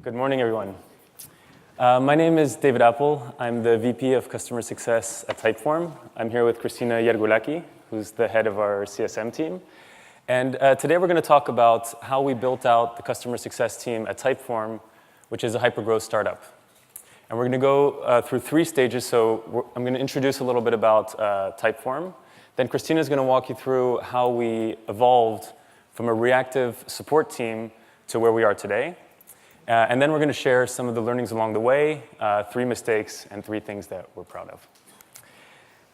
Good morning, everyone. My name is David Apple. I'm the VP of Customer Success at Typeform. I'm here with Christina Yergulaki, who's the head of our CSM team. And today we're going to talk about how we built out the customer success team at Typeform, which is a hypergrowth startup. And we're going to go through 3 stages. So I'm going to introduce a little bit about Typeform. Then Christina is going to walk you through how we evolved from a reactive support team to where we are today. And then we're going to share some of the learnings along the way, 3 mistakes, and 3 things that we're proud of.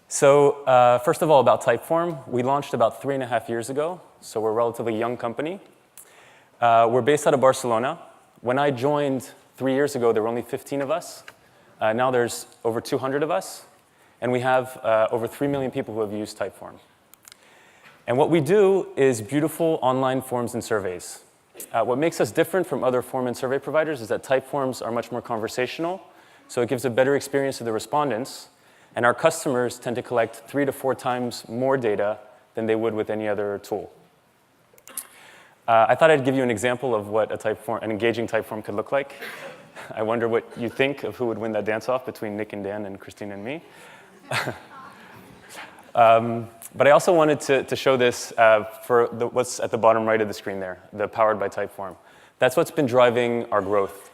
So first of all, about Typeform. We launched about 3.5 years ago, so we're a relatively young company. We're based out of Barcelona. When I joined 3 years ago, there were only 15 of us. Now there's over 200 of us, and we have over 3 million people who have used Typeform. And what we do is beautiful online forms and surveys. What makes us different from other form and survey providers is that Typeforms are much more conversational, so it gives a better experience to the respondents, and our customers tend to collect 3 to 4 times more data than they would with any other tool. I thought I'd give you an example of what an engaging Typeform could look like. I wonder what you think of who would win that dance-off between Nick and Dan and Christine and me. But I also wanted to show this for what's at the bottom right of the screen there, the Powered by Typeform. That's what's been driving our growth.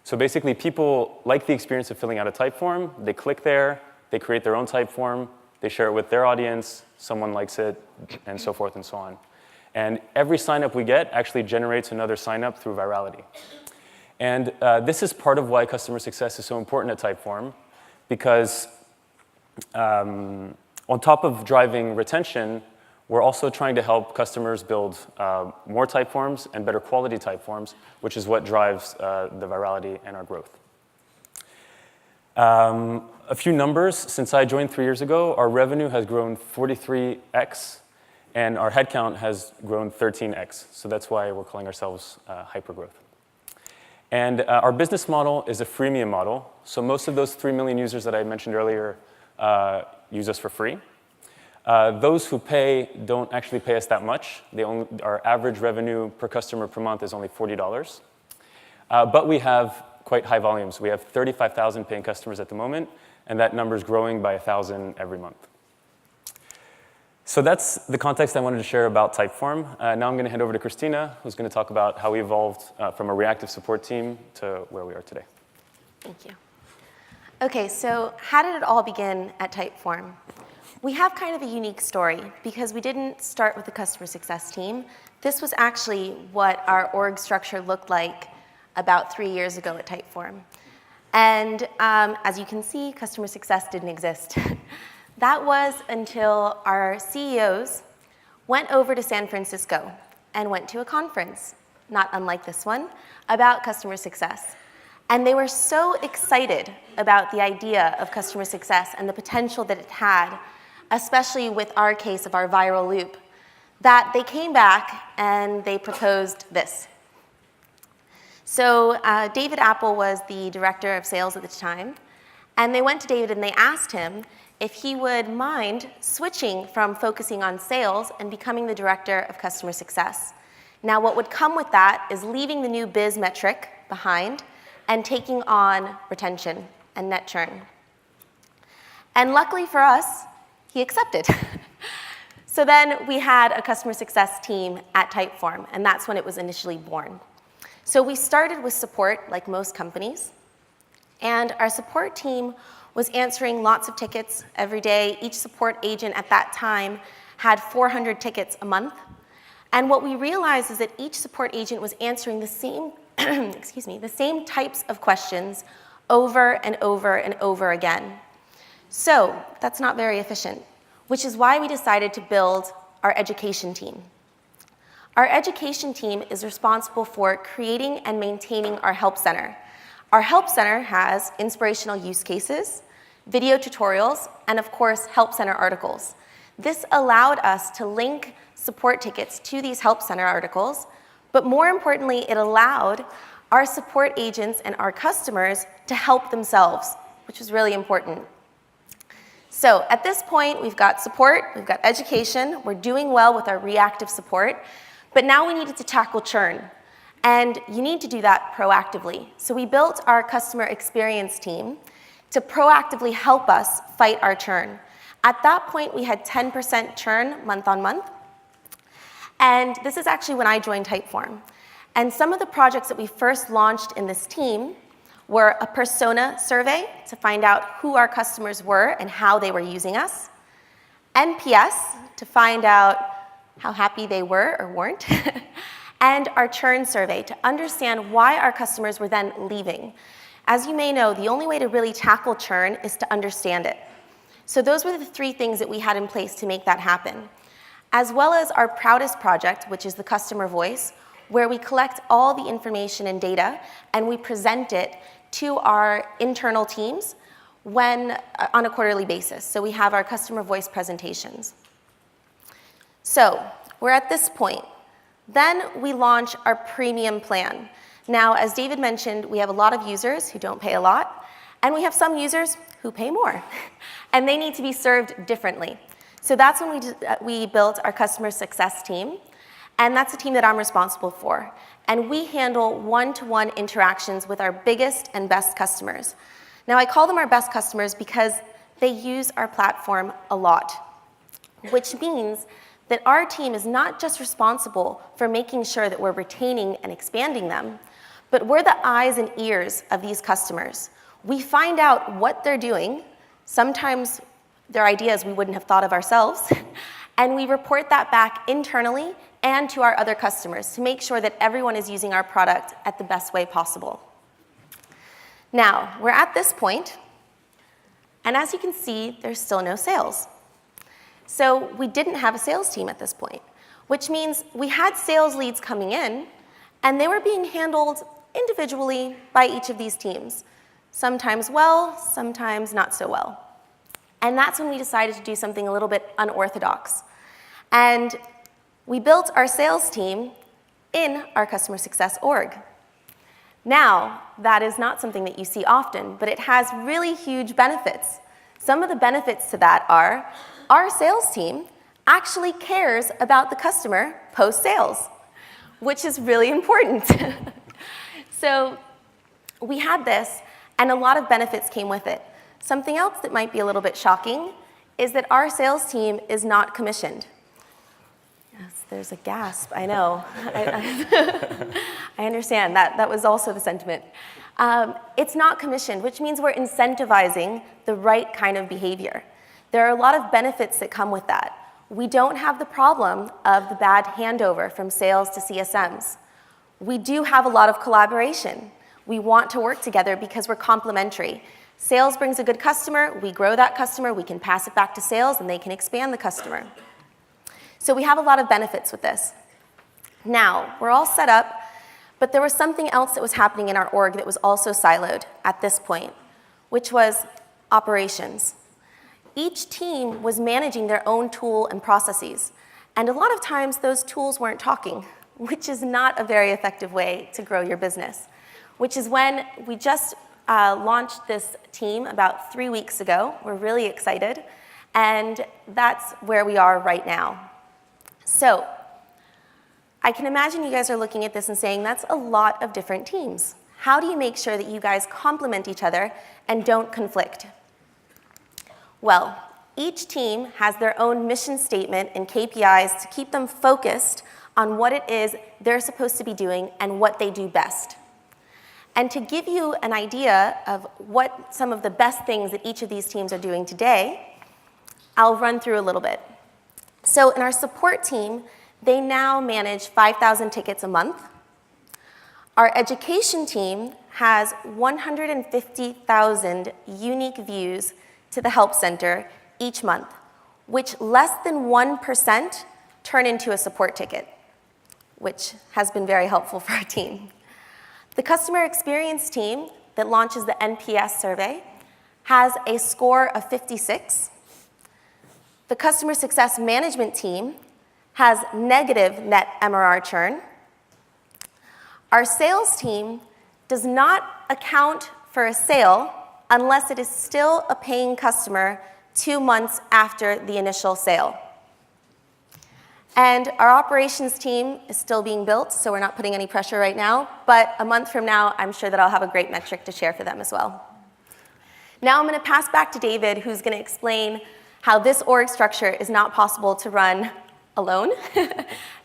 So basically, people like the experience of filling out a Typeform. They click there, they create their own Typeform, they share it with their audience, someone likes it, and so forth and so on. And every sign-up we get actually generates another sign-up through virality. And this is part of why customer success is so important at Typeform, because on top of driving retention, we're also trying to help customers build more Typeforms and better quality Typeforms, which is what drives the virality and our growth. A few numbers. Since I joined 3 years ago, our revenue has grown 43x, and our headcount has grown 13x. So that's why we're calling ourselves hypergrowth. And our business model is a freemium model. So most of those 3 million users that I mentioned earlier use us for free. Those who pay don't actually pay us that much. Our average revenue per customer per month is only $40. But we have quite high volumes. We have 35,000 paying customers at the moment, and that number is growing by 1,000 every month. So that's the context I wanted to share about Typeform. Now I'm going to hand over to Christina, who's going to talk about how we evolved from a reactive support team to where we are today. Thank you. OK, so how did it all begin at Typeform? We have kind of a unique story, because we didn't start with the customer success team. This was actually what our org structure looked like about 3 years ago at Typeform. And as you can see, customer success didn't exist. That was until our CEOs went over to San Francisco and went to a conference, not unlike this one, about customer success. And they were so excited about the idea of customer success and the potential that it had, especially with our case of our viral loop, that they came back and they proposed this. So David Apple was the director of sales at the time. And they went to David and they asked him if he would mind switching from focusing on sales and becoming the director of customer success. Now, what would come with that is leaving the new biz metric behind and taking on retention and net churn. And luckily for us, he accepted. So then we had a customer success team at Typeform, and that's when it was initially born. So we started with support, like most companies, and our support team was answering lots of tickets every day. Each support agent at that time had 400 tickets a month. And what we realized is that each support agent was answering the same the same types of questions over and over and over again. So that's not very efficient, which is why we decided to build our education team. Our education team is responsible for creating and maintaining our help center. Our help center has inspirational use cases, video tutorials, and of course, help center articles. This allowed us to link support tickets to these help center articles. But more importantly, it allowed our support agents and our customers to help themselves, which is really important. So at this point, we've got support, we've got education, we're doing well with our reactive support, but now we needed to tackle churn. And you need to do that proactively. So we built our customer experience team to proactively help us fight our churn. At that point, we had 10% churn month on month. And this is actually when I joined Typeform. And some of the projects that we first launched in this team were a persona survey to find out who our customers were and how they were using us, NPS to find out how happy they were or weren't, and our churn survey to understand why our customers were then leaving. As you may know, the only way to really tackle churn is to understand it. So those were the 3 things that we had in place to make that happen, as well as our proudest project, which is the customer voice, where we collect all the information and data and we present it to our internal teams on a quarterly basis. So we have our customer voice presentations. So we're at this point. Then we launch our premium plan. Now, as David mentioned, we have a lot of users who don't pay a lot, and we have some users who pay more, and they need to be served differently. So that's when we built our customer success team, and that's the team that I'm responsible for. And we handle one-to-one interactions with our biggest and best customers. Now, I call them our best customers because they use our platform a lot, which means that our team is not just responsible for making sure that we're retaining and expanding them, but we're the eyes and ears of these customers. We find out what they're doing. Sometimes they're ideas we wouldn't have thought of ourselves, and we report that back internally and to our other customers to make sure that everyone is using our product at the best way possible. Now, we're at this point, and as you can see, there's still no sales. So we didn't have a sales team at this point, which means we had sales leads coming in, and they were being handled individually by each of these teams, sometimes well, sometimes not so well. And that's when we decided to do something a little bit unorthodox. And we built our sales team in our customer success org. Now, that is not something that you see often, but it has really huge benefits. Some of the benefits to that are our sales team actually cares about the customer post-sales, which is really important. So we had this, and a lot of benefits came with it. Something else that might be a little bit shocking is that our sales team is not commissioned. Yes, there's a gasp, I know. I understand, that was also the sentiment. It's not commissioned, which means we're incentivizing the right kind of behavior. There are a lot of benefits that come with that. We don't have the problem of the bad handover from sales to CSMs. We do have a lot of collaboration. We want to work together because we're complementary. Sales brings a good customer, we grow that customer, we can pass it back to sales, and they can expand the customer. So we have a lot of benefits with this. Now, we're all set up, but there was something else that was happening in our org that was also siloed at this point, which was operations. Each team was managing their own tool and processes, and a lot of times those tools weren't talking, which is not a very effective way to grow your business, which is when we just launched this team about 3 weeks ago. We're really excited, and that's where we are right now. So I can imagine you guys are looking at this and saying, that's a lot of different teams. How do you make sure that you guys complement each other and don't conflict? Well, each team has their own mission statement and KPIs to keep them focused on what it is they're supposed to be doing and what they do best. And to give you an idea of what some of the best things that each of these teams are doing today, I'll run through a little bit. So in our support team, they now manage 5,000 tickets a month. Our education team has 150,000 unique views to the Help Center each month, which less than 1% turn into a support ticket, which has been very helpful for our team. The customer experience team that launches the NPS survey has a score of 56. The customer success management team has negative net MRR churn. Our sales team does not account for a sale unless it is still a paying customer 2 months after the initial sale. And our operations team is still being built, so we're not putting any pressure right now. But a month from now, I'm sure that I'll have a great metric to share for them as well. Now I'm going to pass back to David, who's going to explain how this org structure is not possible to run alone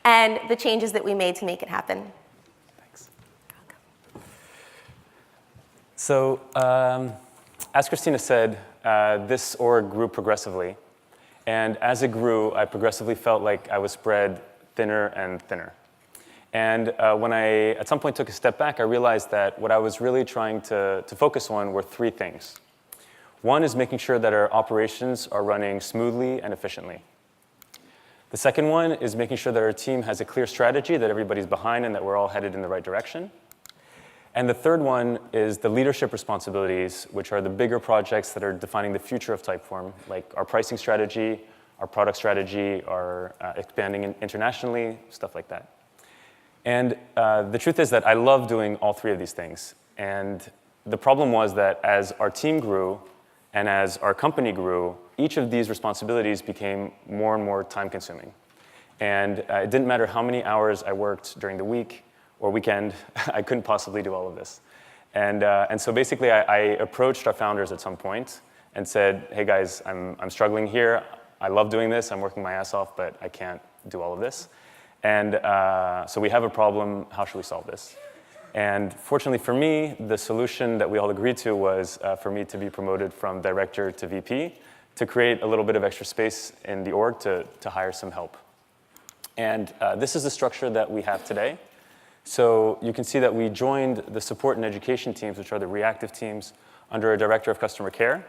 and the changes that we made to make it happen. Thanks. So as Christina said, this org grew progressively. And as it grew, I progressively felt like I was spread thinner and thinner. And when I, at some point, took a step back, I realized that what I was really trying to focus on were three things. One is making sure that our operations are running smoothly and efficiently. The second one is making sure that our team has a clear strategy, that everybody's behind, and that we're all headed in the right direction. And the third one is the leadership responsibilities, which are the bigger projects that are defining the future of Typeform, like our pricing strategy, our product strategy, our expanding internationally, stuff like that. And the truth is that I love doing all three of these things. And the problem was that as our team grew and as our company grew, each of these responsibilities became more and more time-consuming. And it didn't matter how many hours I worked during the week or weekend, I couldn't possibly do all of this. And so basically, I approached our founders at some point and said, hey guys, I'm struggling here. I love doing this. I'm working my ass off, but I can't do all of this. And so we have a problem. How should we solve this? And fortunately for me, the solution that we all agreed to was for me to be promoted from director to VP to create a little bit of extra space in the org to hire some help. And this is the structure that we have today. So you can see that we joined the support and education teams, which are the reactive teams, under a director of customer care.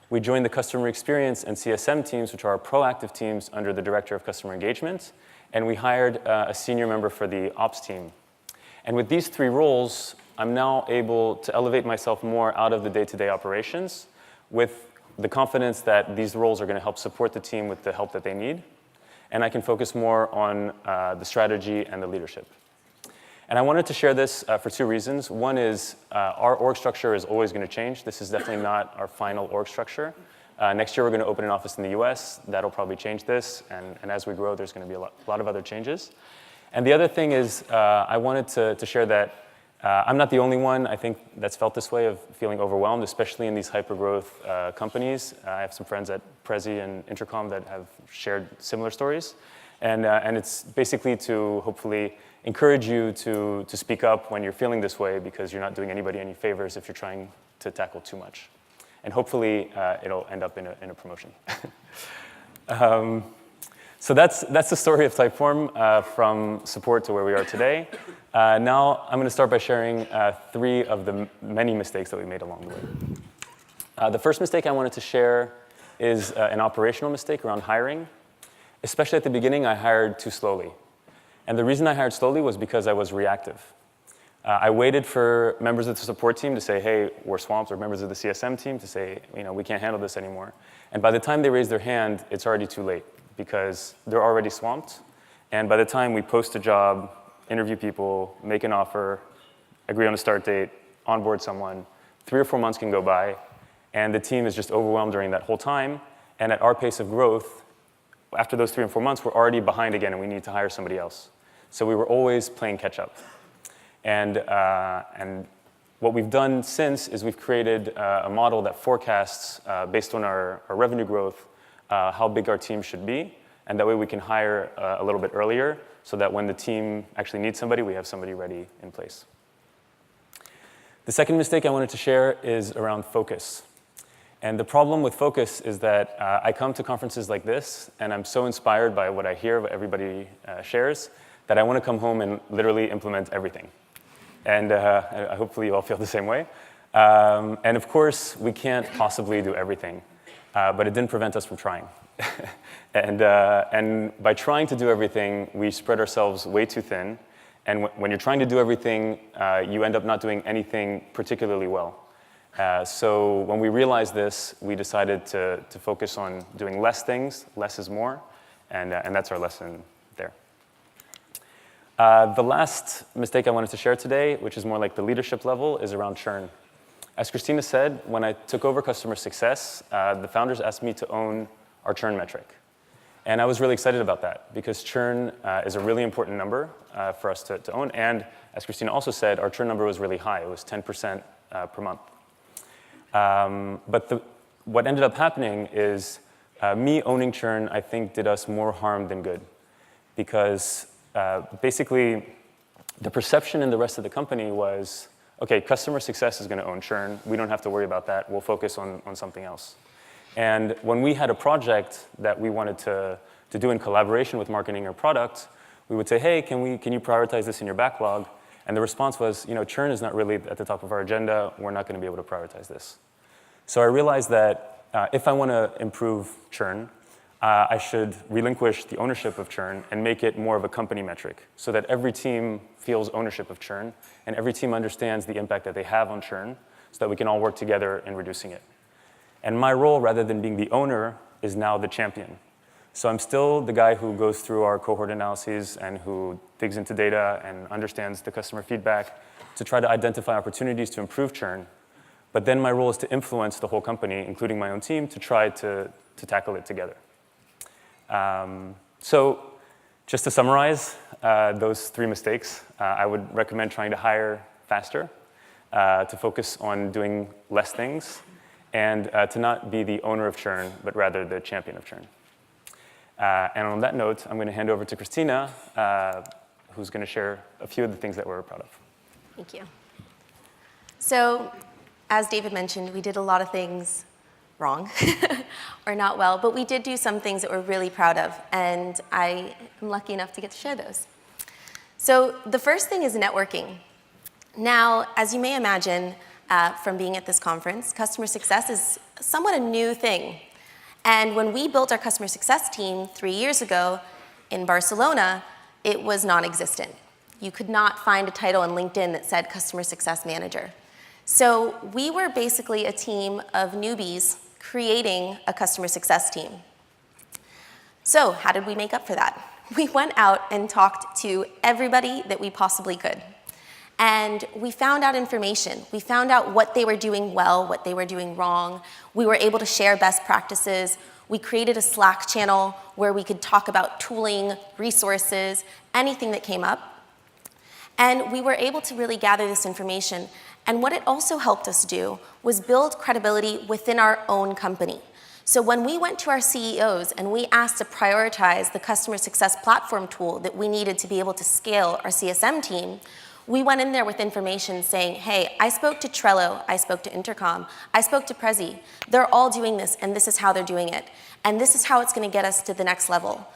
We joined the customer experience and CSM teams, which are our proactive teams, under the director of customer engagement. And we hired a senior member for the ops team. And with these three roles, I'm now able to elevate myself more out of the day-to-day operations with the confidence that these roles are going to help support the team with the help that they need. And I can focus more on the strategy and the leadership. And I wanted to share this for two reasons. One is our org structure is always going to change. This is definitely not our final org structure. Next year, we're going to open an office in the US. That'll probably change this. And as we grow, there's going to be a lot of other changes. And the other thing is I wanted to share that I'm not the only one, I think, that's felt this way of feeling overwhelmed, especially in these hyper-growth companies. I have some friends at Prezi and Intercom that have shared similar stories. And it's basically to hopefully encourage you to speak up when you're feeling this way, because you're not doing anybody any favors if you're trying to tackle too much. And hopefully, it'll end up in a promotion. So that's the story of Typeform from support to where we are today. Now I'm going to start by sharing three of the many mistakes that we made along the way. The first mistake I wanted to share is an operational mistake around hiring. Especially at the beginning, I hired too slowly. And the reason I hired slowly was because I was reactive. I waited for members of the support team to say, hey, we're swamped, or members of the CSM team to say, we can't handle this anymore. And by the time they raise their hand, it's already too late, because they're already swamped. And by the time we post a job, interview people, make an offer, agree on a start date, onboard someone, 3 or 4 months can go by, and the team is just overwhelmed during that whole time. And at our pace of growth, after those 3 or 4 months, we're already behind again, and we need to hire somebody else. So we were always playing catch up. And what we've done since is we've created a model that forecasts, based on our revenue growth, how big our team should be. And that way we can hire a little bit earlier, so that when the team actually needs somebody, we have somebody ready in place. The second mistake I wanted to share is around focus. And the problem with focus is that I come to conferences like this, and I'm so inspired by what I hear, what everybody shares, that I want to come home and literally implement everything. And hopefully you all feel the same way. And of course, we can't possibly do everything, but it didn't prevent us from trying. And by trying to do everything, we spread ourselves way too thin. And when you're trying to do everything, you end up not doing anything particularly well. So when we realized this, we decided to focus on doing less things. Less is more, and that's our lesson there. The last mistake I wanted to share today, which is more like the leadership level, is around churn. As Christina said, when I took over customer success, the founders asked me to own our churn metric. And I was really excited about that because churn is a really important number for us to own. And as Christina also said, our churn number was really high. It was 10% per month. But what ended up happening is me owning churn, I think, did us more harm than good. Because basically, the perception in the rest of the company was, OK, customer success is going to own churn. We don't have to worry about that. We'll focus on something else. And when we had a project that we wanted to do in collaboration with marketing or product, we would say, hey, can you prioritize this in your backlog? And the response was, churn is not really at the top of our agenda. We're not going to be able to prioritize this. So I realized that if I want to improve churn, I should relinquish the ownership of churn and make it more of a company metric so that every team feels ownership of churn and every team understands the impact that they have on churn so that we can all work together in reducing it. And my role, rather than being the owner, is now the champion. So I'm still the guy who goes through our cohort analyses and who digs into data and understands the customer feedback to try to identify opportunities to improve churn. But then my role is to influence the whole company, including my own team, to try to tackle it together. So just to summarize those 3 mistakes, I would recommend trying to hire faster, to focus on doing less things, and to not be the owner of churn, but rather the champion of churn. And on that note, I'm going to hand over to Christina, who's going to share a few of the things that we're proud of. Thank you. So, as David mentioned, we did a lot of things wrong or not well, but we did do some things that we're really proud of, and I am lucky enough to get to share those. So the first thing is networking. Now, as you may imagine from being at this conference, customer success is somewhat a new thing. And when we built our customer success team 3 years ago in Barcelona, it was non-existent. You could not find a title on LinkedIn that said customer success manager. So we were basically a team of newbies creating a customer success team. So how did we make up for that? We went out and talked to everybody that we possibly could. And we found out information. We found out what they were doing well, what they were doing wrong. We were able to share best practices. We created a Slack channel where we could talk about tooling, resources, anything that came up. And we were able to really gather this information. And what it also helped us do was build credibility within our own company. So when we went to our CEOs and we asked to prioritize the customer success platform tool that we needed to be able to scale our CSM team, we went in there with information saying, hey, I spoke to Trello, I spoke to Intercom, I spoke to Prezi. They're all doing this, and this is how they're doing it. And this is how it's going to get us to the next level.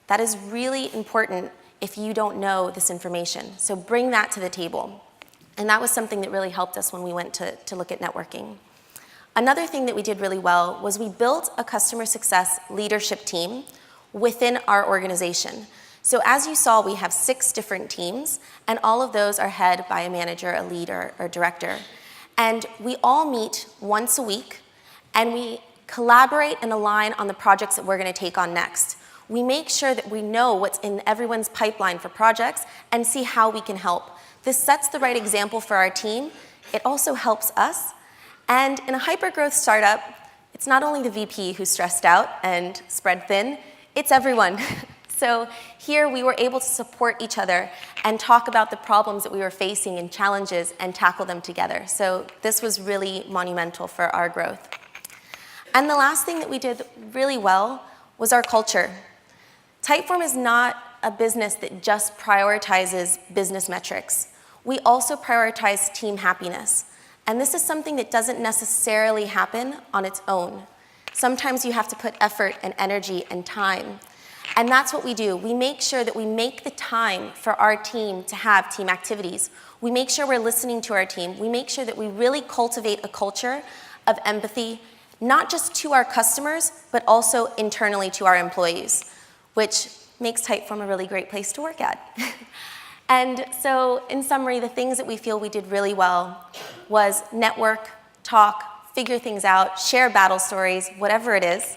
That is really important if you don't know this information. So bring that to the table. And that was something that really helped us when we went to look at networking. Another thing that we did really well was we built a customer success leadership team within our organization. So as you saw, we have 6 different teams, and all of those are headed by a manager, a leader, or director. And we all meet once a week, and we collaborate and align on the projects that we're going to take on next. We make sure that we know what's in everyone's pipeline for projects and see how we can help. This sets the right example for our team. It also helps us. And in a hyper-growth startup, it's not only the VP who's stressed out and spread thin, it's everyone. So here we were able to support each other and talk about the problems that we were facing and challenges and tackle them together. So this was really monumental for our growth. And the last thing that we did really well was our culture. Typeform is not a business that just prioritizes business metrics. We also prioritize team happiness. And this is something that doesn't necessarily happen on its own. Sometimes you have to put effort and energy and time. And that's what we do. We make sure that we make the time for our team to have team activities. We make sure we're listening to our team. We make sure that we really cultivate a culture of empathy, not just to our customers, but also internally to our employees, which makes Typeform a really great place to work at. And so, in summary, the things that we feel we did really well was network, talk, figure things out, share battle stories, whatever it is.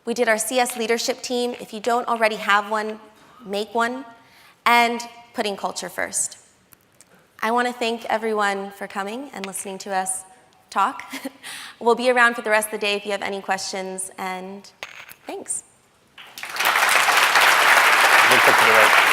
We did our CS leadership team. If you don't already have one, make one. And putting culture first. I want to thank everyone for coming and listening to us talk. We'll be around for the rest of the day if you have any questions, and thanks. Big click to the right.